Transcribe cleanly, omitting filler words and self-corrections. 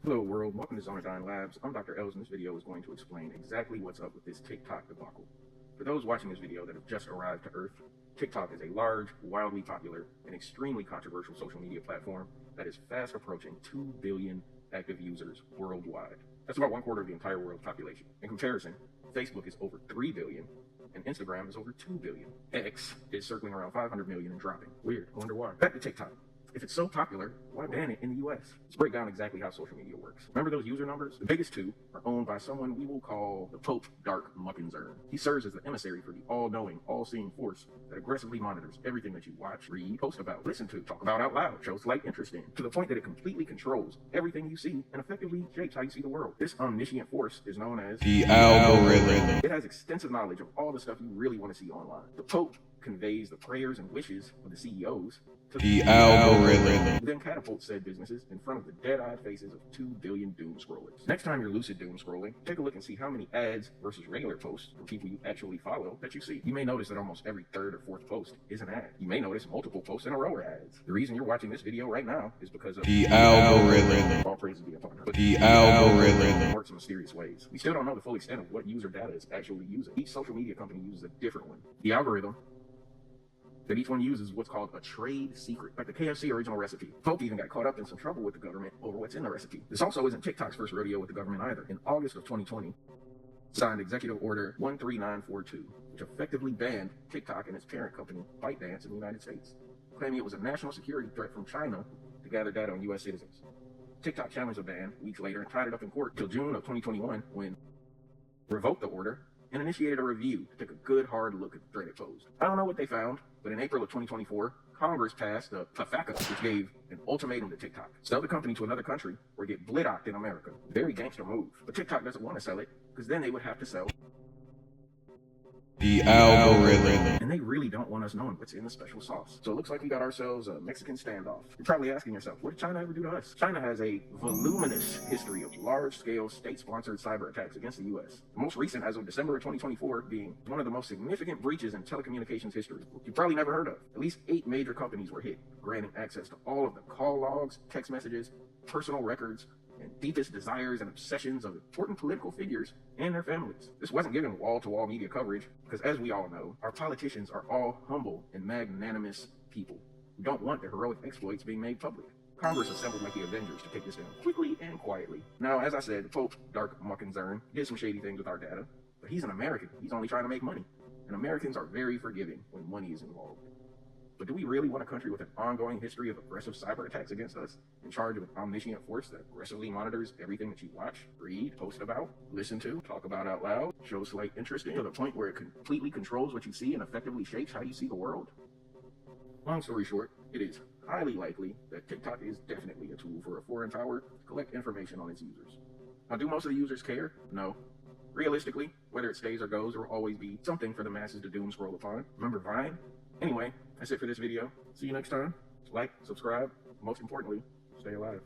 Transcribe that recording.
Hello world, welcome to Zonodyne Labs. I'm Dr. Els, and this video is going to explain exactly what's up with this TikTok debacle. For those watching this video that have just arrived to Earth, TikTok is a large, wildly popular, and extremely controversial social media platform that is fast approaching 2 billion active users worldwide. That's about 1/4 of the entire world's population. In comparison, Facebook is over 3 billion, and Instagram is over 2 billion. X is circling around 500 million and dropping. Weird, I wonder why. Back to TikTok. If it's so popular, why ban it in the US? Let's break down exactly how social media works. Remember those user numbers? The biggest two are owned by someone we will call the Pope Dark Muckenzern. He serves as the emissary for the all-knowing, all-seeing force that aggressively monitors everything that you watch, read, post about, listen to, talk about out loud, show slight interest in, to the point that it completely controls everything you see and effectively shapes how you see the world. This omniscient force is known as the algorithm. It has extensive knowledge of all the stuff you really want to see online. The Pope conveys the prayers and wishes of the CEOs to the algorithm, then catapults said businesses in front of the dead-eyed faces of 2 billion doom scrollers. Next time you're lucid doom scrolling, take a look and see how many ads versus regular posts from people you actually follow that you see. You may notice that almost every third or fourth post is an ad. You may notice multiple posts in a row are ads. The reason you're watching this video right now is because of the algorithm. All praises be upon her. But The algorithm works in mysterious ways. We still don't know the full extent of what user data is actually using. Each social media company uses a different one. The algorithm that each one uses what's called a trade secret, like the KFC original recipe. Pope even got caught up in some trouble with the government over what's in the recipe. This also isn't TikTok's first rodeo with the government either. In August of 2020, signed Executive Order 13942, which effectively banned TikTok and its parent company, ByteDance, in the United States, claiming it was a national security threat from China to gather data on U.S. citizens. TikTok challenged the ban weeks later and tied it up in court till June of 2021 when revoked the order and initiated a review to take a good hard look at the threat it posed. I don't know what they found, but in April of 2024, Congress passed the PFACA, which gave an ultimatum to TikTok. Sell the company to another country or get bliddocked in America. Very gangster move. But TikTok doesn't want to sell it because then they would have to sell. the algorithm. And they really don't want us knowing what's in the special sauce. So it looks like we got ourselves a Mexican standoff. You're probably asking yourself, what did China ever do to us? China has a voluminous history of large-scale state-sponsored cyber attacks against the U.S. The most recent, as of December of 2024, being one of the most significant breaches in telecommunications history you've probably never heard of. At least 8 major companies were hit, granting access to all of the call logs, text messages, personal records, and deepest desires and obsessions of important political figures and their families. This wasn't given wall-to-wall media coverage because, as we all know, our politicians are all humble and magnanimous people who don't want their heroic exploits being made public. Congress assembled like the Avengers to take this down quickly and quietly. Now, as I said, the Pope Dark Muckenzern did some shady things with our data, but he's an American. He's only trying to make money, and Americans are very forgiving when money is involved. But do we really want a country with an ongoing history of aggressive cyber attacks against us, in charge of an omniscient force that aggressively monitors everything that you watch, read, post about, listen to, talk about out loud, show slight interest in, to the point where it completely controls what you see and effectively shapes how you see the world? Long story short, it is highly likely that TikTok is definitely a tool for a foreign power to collect information on its users. Now, do most of the users care? No. Realistically, whether it stays or goes, there will always be something for the masses to doom scroll upon. Remember Vine? Anyway, that's it for this video. See you next time. Like, subscribe, most importantly, stay alive.